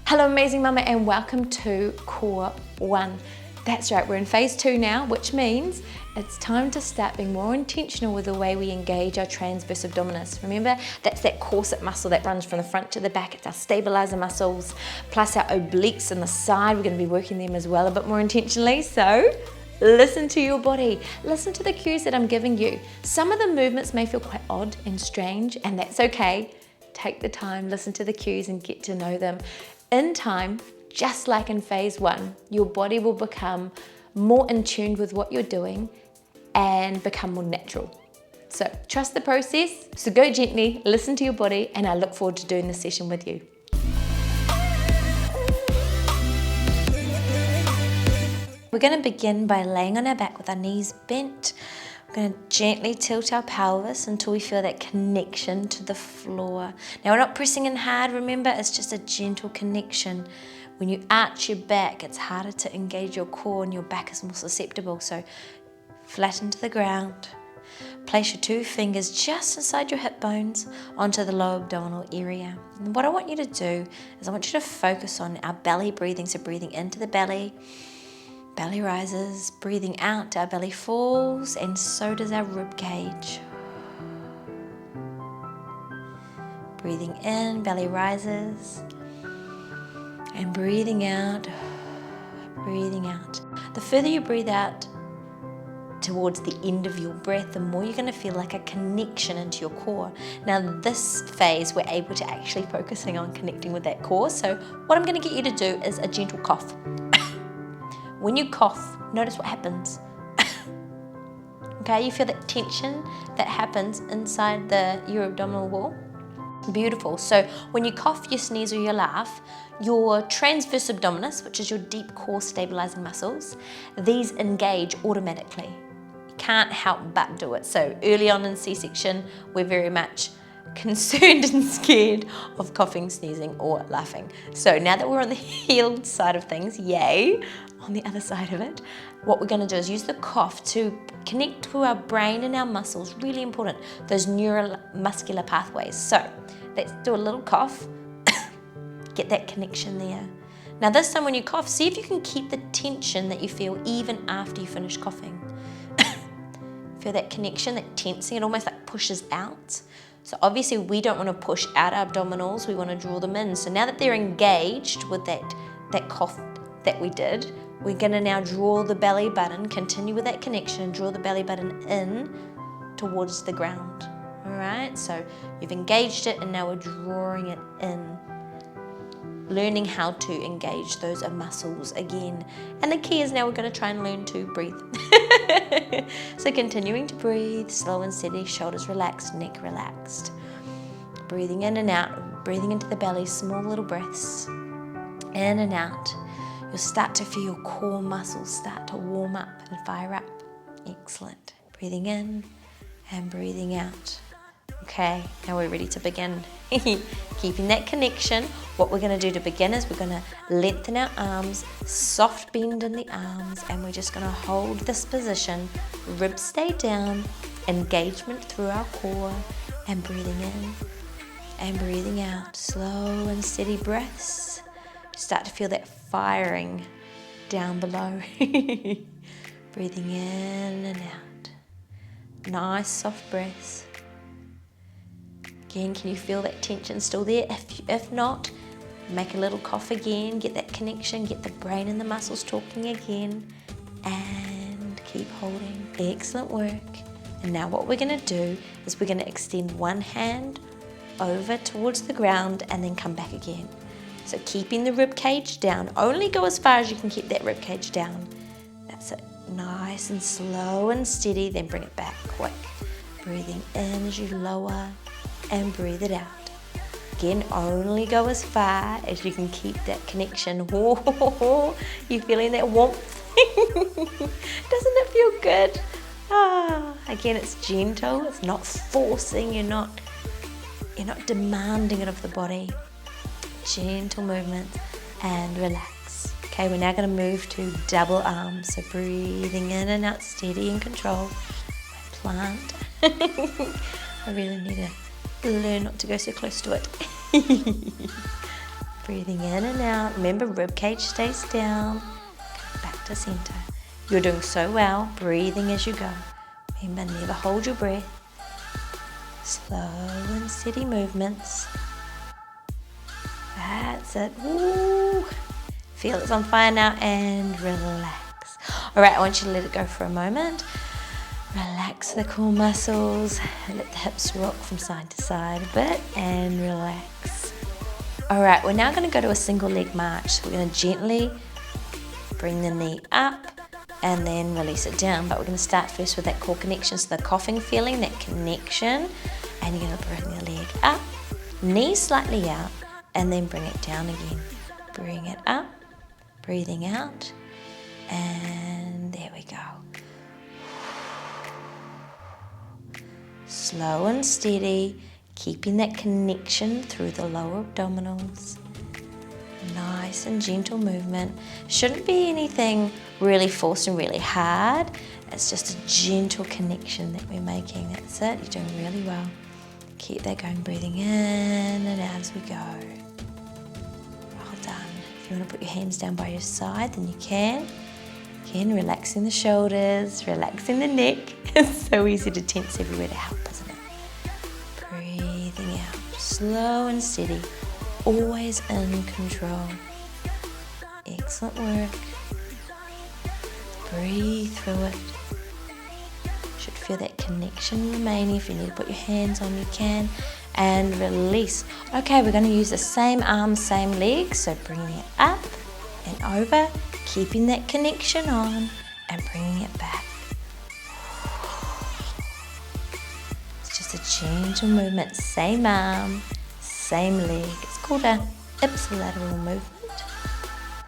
Hello amazing mama and welcome to Core 1. That's right, we're in phase 2 now, which means it's time to start being more intentional with the way we engage our transverse abdominis. Remember, that's that corset muscle that runs from the front to the back. It's our stabilizer muscles, plus our obliques on the side. We're going to be working them as well a bit more intentionally. So listen to your body. Listen to the cues that I'm giving you. Some of the movements may feel quite odd and strange, and that's okay. Take the time, listen to the cues and get to know them. In time, just like in phase 1, your body will become more in tune with what you're doing and become more natural. So trust the process, so go gently, listen to your body, and I look forward to doing this session with you. We're going to begin by laying on our back with our knees bent. We're going to gently tilt our pelvis until we feel that connection to the floor. Now we're not pressing in hard, remember, it's just a gentle connection. When you arch your back, it's harder to engage your core and your back is more susceptible. So flatten to the ground. Place your 2 fingers just inside your hip bones onto the lower abdominal area. And what I want you to do is I want you to focus on our belly breathing. So breathing into the belly. Belly rises, breathing out, our belly falls, and so does our rib cage. Breathing in, belly rises, and breathing out, breathing out. The further you breathe out towards the end of your breath, the more you're going to feel like a connection into your core. Now this phase, we're able to actually focusing on connecting with that core. So what I'm going to get you to do is a gentle cough. When you cough, notice what happens. Okay, you feel that tension that happens inside your abdominal wall. Beautiful. So when you cough, you sneeze or you laugh, your transverse abdominis, which is your deep core stabilizing muscles, these engage automatically. You can't help but do it. So early on in C-section, we're very much concerned and scared of coughing, sneezing, or laughing. So now that we're on the healed side of things, yay, on the other side of it, what we're going to do is use the cough to connect to our brain and our muscles. Really important, those neuromuscular pathways. So let's do a little cough. Get that connection there. Now this time when you cough, see if you can keep the tension that you feel even after you finish coughing. Feel that connection, that tensing, it almost like pushes out. So obviously we don't want to push out our abdominals, we want to draw them in. So now that they're engaged with that cough that we did, we're going to now draw the belly button, continue with that connection and draw the belly button in towards the ground. All right, so you've engaged it and now we're drawing it in. Learning how to engage those muscles again. And the key is now we're going to try and learn to breathe. So continuing to breathe, slow and steady, shoulders relaxed, neck relaxed. Breathing in and out, breathing into the belly, small little breaths. In and out. You'll start to feel your core muscles start to warm up and fire up. Excellent. Breathing in and breathing out. Okay, now we're ready to begin. Keeping that connection, what we're going to do to begin is we're going to lengthen our arms, soft bend in the arms, and we're just going to hold this position. Ribs stay down, engagement through our core, and breathing in and breathing out. Slow and steady breaths. Start to feel that firing down below. Breathing in and out. Nice soft breaths. Again, can you feel that tension still there? If not, make a little cough again, get that connection, get the brain and the muscles talking again, and keep holding. Excellent work. And now what we're going to do is we're going to extend one hand over towards the ground and then come back again. So keeping the rib cage down, only go as far as you can keep that rib cage down. That's it. Nice and slow and steady, then bring it back quick. Breathing in as you lower and breathe it out. Again, only go as far as you can keep that connection. Oh, you feeling that warmth? Doesn't it feel good? Again, it's gentle, it's not forcing, you're not demanding it of the body. Gentle movement and relax. Okay, we're now going to move to double arms. So breathing in and out, steady and control. Plant. I really need to learn not to go so close to it. Breathing in and out. Remember, rib cage stays down. Come back to center. You're doing so well. Breathing as you go. Remember, never hold your breath. Slow and steady movements. That's it. Woo. Feel it's on fire now and relax. All right, I want you to let it go for a moment. Relax the core muscles. Let the hips rock from side to side a bit and relax. All right, we're now going to go to a single leg march. So we're going to gently bring the knee up and then release it down. But we're going to start first with that core connection. So the coughing feeling, that connection. And you're going to bring the leg up, knee slightly out, and then bring it down again. Bring it up, breathing out, and there we go. Slow and steady, keeping that connection through the lower abdominals. Nice and gentle movement. Shouldn't be anything really forced and really hard. It's just a gentle connection that we're making. That's it. You're doing really well. Keep that going, breathing in and out as we go. Well done. If you want to put your hands down by your side, then you can. Again, relaxing the shoulders, relaxing the neck. It's so easy to tense everywhere to help, isn't it? Breathing out, slow and steady, always in control. Excellent work. Breathe through it. Should feel that connection remaining. If you need to put your hands on, you can. And release. Okay, we're going to use the same arms, same legs. So bringing it up and over, keeping that connection on and bringing it back. It's just a gentle movement. Same arm, same leg. It's called a ipsilateral movement.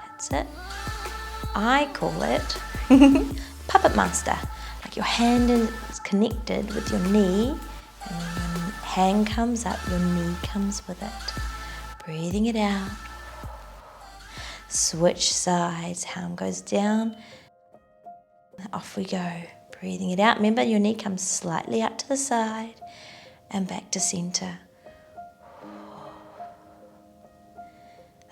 That's it. I call it puppet master. Like your hand is connected with your knee, and when your hand comes up, your knee comes with it. Breathing it out. Switch sides. Arm goes down. Off we go. Breathing it out. Remember, your knee comes slightly up to the side and back to center.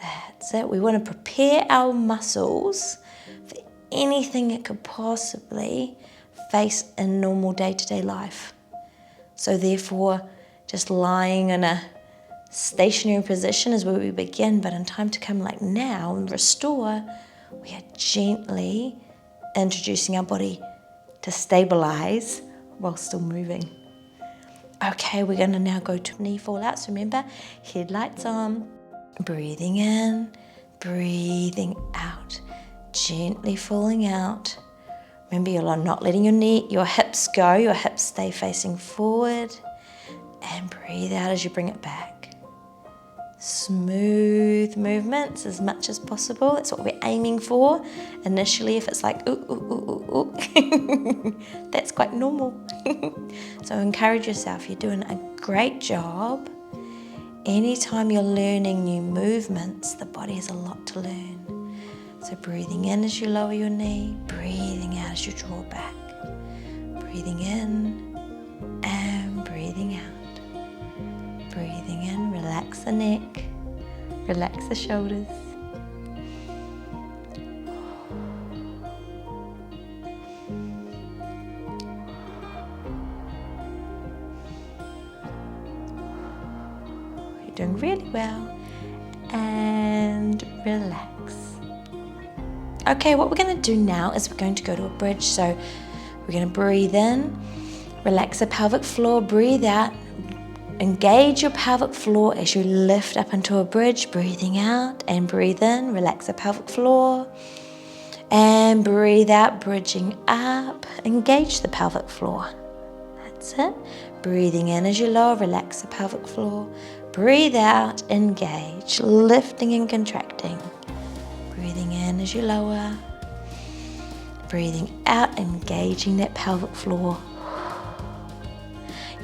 That's it. We want to prepare our muscles for anything it could possibly face in normal day-to-day life. So therefore, just lying in a stationary position is where we begin, but in time to come, like now, and restore, we are gently introducing our body to stabilize while still moving. Okay, we're going to now go to knee fall out. So remember, headlights on, breathing in, breathing out, gently falling out. Remember, you're not letting your hips go, your hips stay facing forward, and breathe out as you bring it back. Smooth movements as much as possible. That's what we're aiming for. Initially, if it's like, ooh, ooh, ooh, ooh, ooh, that's quite normal. So encourage yourself. You're doing a great job. Anytime you're learning new movements, the body has a lot to learn. So breathing in as you lower your knee, breathing out as you draw back. Breathing in and breathing out. Breathing in, relax the neck, relax the shoulders. You're doing really well. And relax. Okay, what we're going to do now is we're going to go to a bridge. So we're going to breathe in, relax the pelvic floor, breathe out, engage your pelvic floor as you lift up into a bridge, breathing out and breathe in, relax the pelvic floor and breathe out, bridging up, engage the pelvic floor. That's it. Breathing in as you lower, relax the pelvic floor, breathe out, engage, lifting and contracting. Breathing in as you lower, breathing out, engaging that pelvic floor.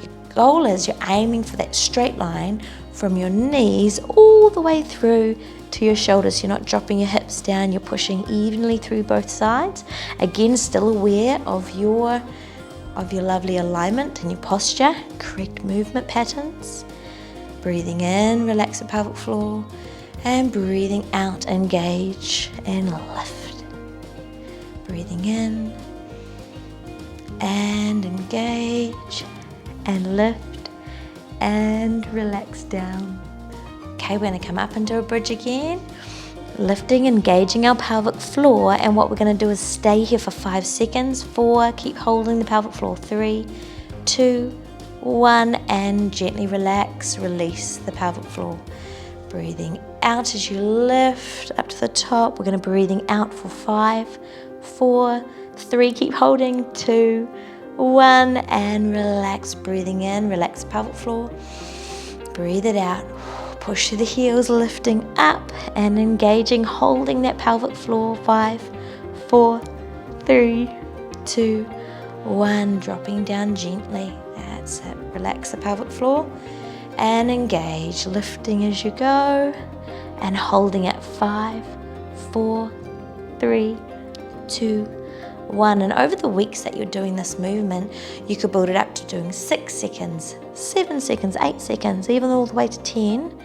Your goal is you're aiming for that straight line from your knees all the way through to your shoulders. You're not dropping your hips down, you're pushing evenly through both sides. Again, still aware of your lovely alignment and your posture, correct movement patterns. Breathing in, relax the pelvic floor. And breathing out, engage and lift. Breathing in and engage and lift and relax down. Okay, we're going to come up into a bridge again, lifting, engaging our pelvic floor, and what we're going to do is stay here for 5 seconds. 4, keep holding the pelvic floor. 3, 2, 1, and gently relax, release the pelvic floor. Breathing out as you lift up to the top. We're going to breathing out for 5, 4, 3, keep holding, 2, 1, and relax. Breathing in, relax the pelvic floor. Breathe it out. Push through the heels, lifting up and engaging, holding that pelvic floor. 5, 4, 3, 2, 1. Dropping down gently. That's it. Relax the pelvic floor and engage, lifting as you go and holding at 5, 4, 3, 2, 1. And over the weeks that you're doing this movement, you could build it up to doing 6 seconds, 7 seconds, 8 seconds, even all the way to 10.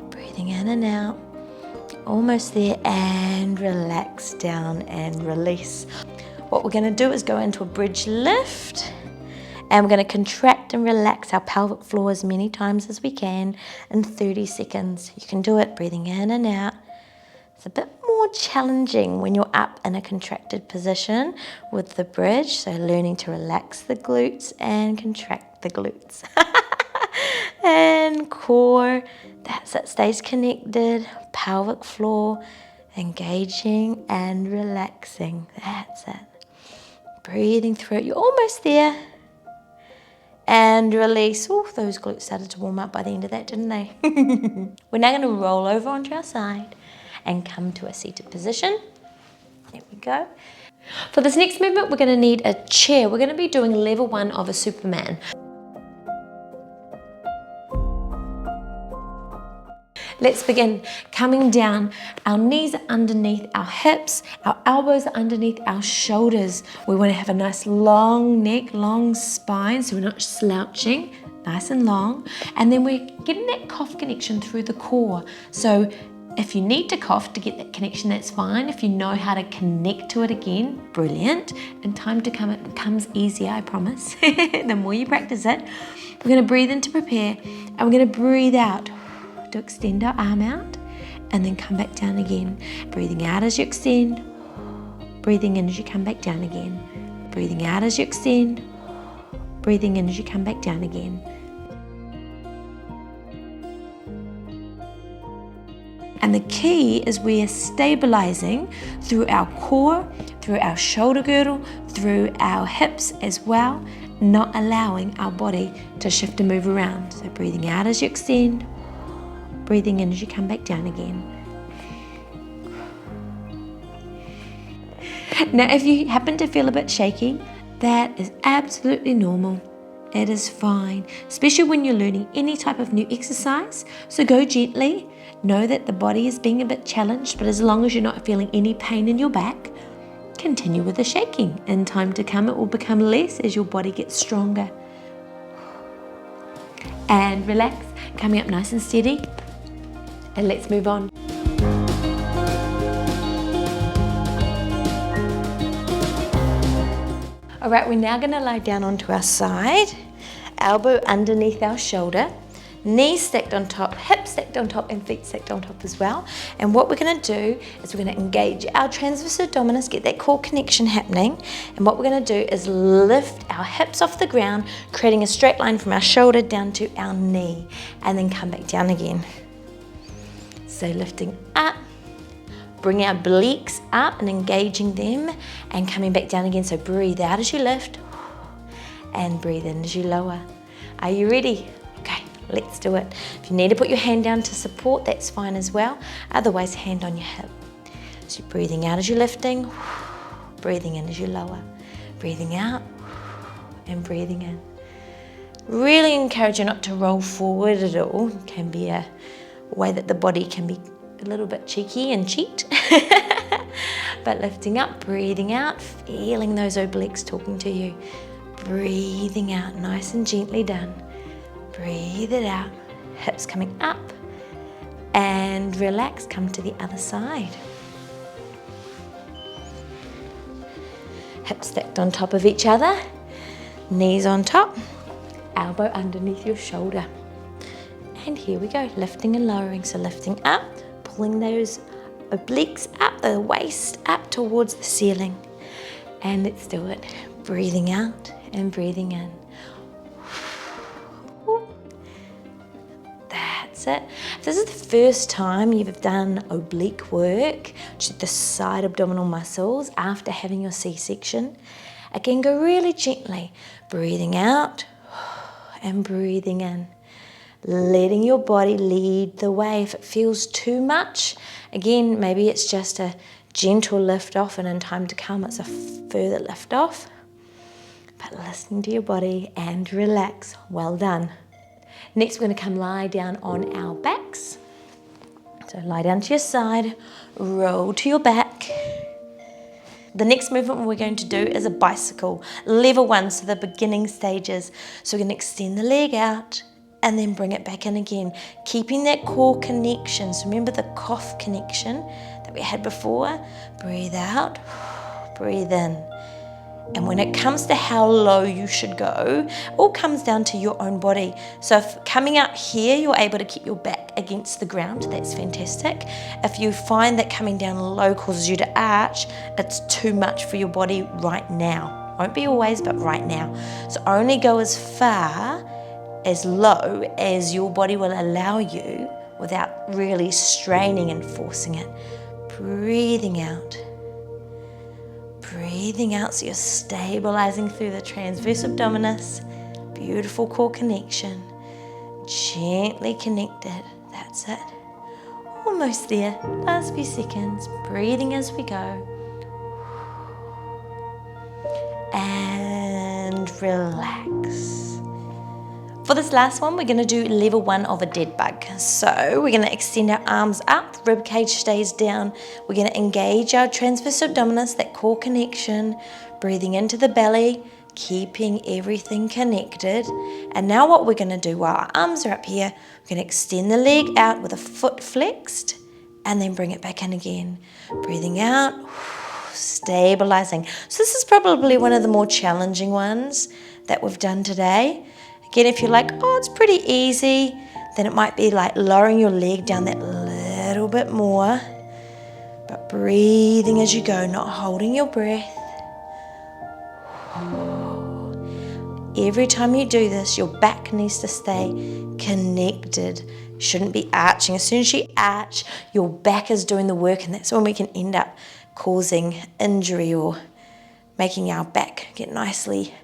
Breathing in and out, almost there, and relax down and release. What we're going to do is go into a bridge lift, and we're going to contract and relax our pelvic floor as many times as we can in 30 seconds. You can do it breathing in and out. It's a bit more challenging when you're up in a contracted position with the bridge, so learning to relax the glutes and contract the glutes. And core, that's it, stays connected. Pelvic floor, engaging and relaxing. That's it. Breathing through it. You're almost there. And release. Oh, those glutes started to warm up by the end of that, didn't they? We're now going to roll over onto our side and come to a seated position. There we go. For this next movement, we're going to need a chair. We're going to be doing level 1 of a Superman. Let's begin coming down. Our knees are underneath our hips, our elbows are underneath our shoulders. We want to have a nice long neck, long spine, so we're not slouching, nice and long. And then we're getting that cough connection through the core. So if you need to cough to get that connection, that's fine. If you know how to connect to it again, brilliant. In time to come, it becomes easier, I promise. The more you practice it. We're going to breathe in to prepare, and we're going to breathe out to extend our arm out, and then come back down again. Breathing out as you extend, breathing in as you come back down again. Breathing out as you extend, breathing in as you come back down again. And the key is we are stabilizing through our core, through our shoulder girdle, through our hips as well, not allowing our body to shift and move around. So breathing out as you extend, breathing in as you come back down again. Now, if you happen to feel a bit shaky, that is absolutely normal. It is fine, especially when you're learning any type of new exercise. So go gently. Know that the body is being a bit challenged, but as long as you're not feeling any pain in your back, continue with the shaking. In time to come, it will become less as your body gets stronger. And relax, coming up nice and steady. And let's move on. All right, we're now going to lie down onto our side, elbow underneath our shoulder, knees stacked on top, hips stacked on top, and feet stacked on top as well. And what we're going to do is we're going to engage our transverse abdominis, get that core connection happening. And what we're going to do is lift our hips off the ground, creating a straight line from our shoulder down to our knee, and then come back down again. So lifting up, bring our obliques up and engaging them, and coming back down again. So breathe out as you lift and breathe in as you lower. Are you ready? Okay, let's do it. If you need to put your hand down to support, that's fine as well. Otherwise, hand on your hip. So breathing out as you're lifting, breathing in as you lower. Breathing out and breathing in. Really encourage you not to roll forward at all. It can be a way that the body can be a little bit cheeky and cheat. But lifting up, breathing out, feeling those obliques talking to you. Breathing out, nice and gently done. Breathe it out. Hips coming up and relax. Come to the other side. Hips stacked on top of each other, knees on top, elbow underneath your shoulder. And here we go, lifting and lowering. So lifting up, pulling those obliques up, the waist up towards the ceiling. And let's do it. Breathing out and breathing in. That's it. If this is the first time you've done oblique work, which is the side abdominal muscles after having your C-section, again, go really gently. Breathing out and breathing in. Letting your body lead the way. If it feels too much, again, maybe it's just a gentle lift off, and in time to come, it's a further lift off. But listening to your body and relax. Well done. Next, we're going to come lie down on our backs. So lie down to your side, roll to your back. The next movement we're going to do is a bicycle, level 1, so the beginning stages. So we're going to extend the leg out and then bring it back in again, keeping that core connection. So remember the cough connection that we had before. Breathe out, breathe in. And when it comes to how low you should go, it all comes down to your own body. So if coming out here, you're able to keep your back against the ground, that's fantastic. If you find that coming down low causes you to arch, it's too much for your body right now. Won't be always, but right now. So only go as far, as low as your body will allow you without really straining and forcing it. Breathing out. Breathing out, so you're stabilizing through the transverse abdominis. Beautiful core connection. Gently connected. That's it. Almost there. Last few seconds. Breathing as we go. And relax. For this last one, we're going to do level 1 of a dead bug. So we're going to extend our arms up, rib cage stays down. We're going to engage our transverse abdominis, that core connection, breathing into the belly, keeping everything connected. And now what we're going to do while our arms are up here, we're going to extend the leg out with a foot flexed and then bring it back in again. Breathing out, stabilizing. So this is probably one of the more challenging ones that we've done today. Again, if you're like, oh, it's pretty easy, then it might be like lowering your leg down that little bit more. But breathing as you go, not holding your breath. Every time you do this, your back needs to stay connected. You shouldn't be arching. As soon as you arch, your back is doing the work, and that's when we can end up causing injury or making our back get nicely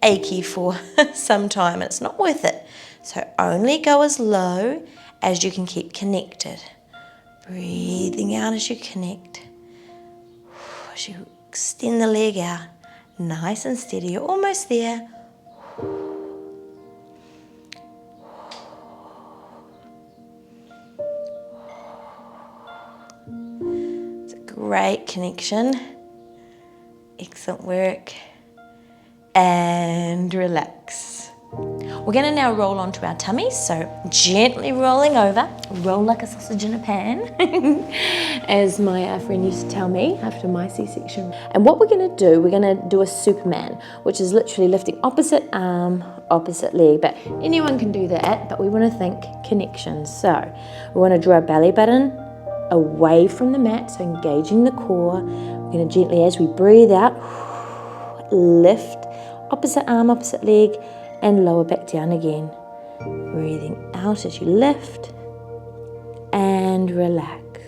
achy for some time. It's not worth it. So only go as low as you can keep connected. Breathing out as you connect. As you extend the leg out, nice and steady. You're almost there. It's a great connection. Excellent work. And relax. We're going to now roll onto our tummies, so gently rolling over, roll like a sausage in a pan, as my friend used to tell me after my C-section. And what we're going to do a Superman, which is literally lifting opposite arm, opposite leg, but anyone can do that, but we want to think connections. So we want to draw our belly button away from the mat, so engaging the core. We're going to gently, as we breathe out, lift opposite arm, opposite leg, and lower back down again. Breathing out as you lift and relax.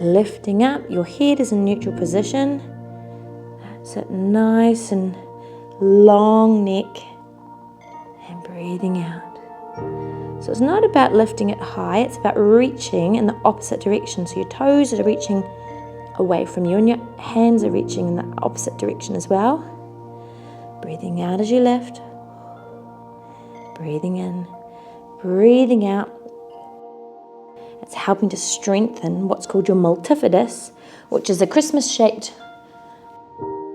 Lifting up, your head is in neutral position. That's it, nice and long neck. And breathing out. So it's not about lifting it high, it's about reaching in the opposite direction. So your toes are reaching away from you and your hands are reaching in the opposite direction as well. Breathing out as you lift. Breathing in. Breathing out. It's helping to strengthen what's called your multifidus, which is a Christmas-shaped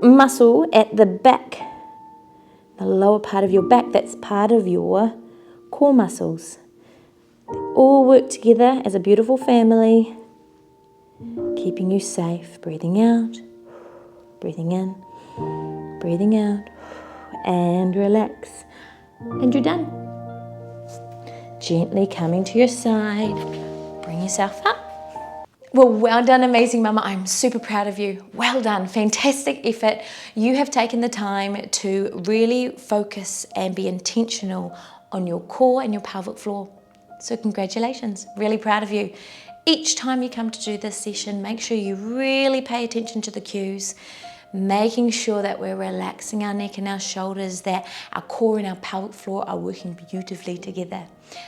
muscle at the back, the lower part of your back. That's part of your core muscles. They all work together as a beautiful family, keeping you safe. Breathing out, breathing in, breathing out, and relax. And you're done. Gently coming to your side, bring yourself up. Well done, amazing mama. I'm super proud of you. Well done, fantastic effort. You have taken the time to really focus and be intentional on your core and your pelvic floor. So congratulations, really proud of you. Each time you come to do this session, make sure you really pay attention to the cues, making sure that we're relaxing our neck and our shoulders, that our core and our pelvic floor are working beautifully together.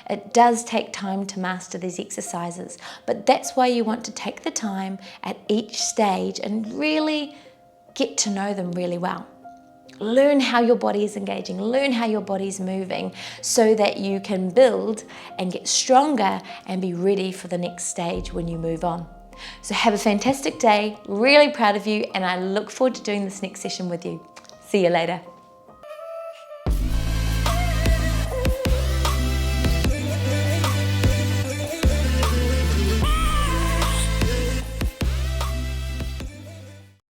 It does take time to master these exercises, but that's why you want to take the time at each stage and really get to know them really well. Learn how your body is engaging, learn how your body's moving so that you can build and get stronger and be ready for the next stage when you move on. So have a fantastic day, really proud of you, and I look forward to doing this next session with you. See you later.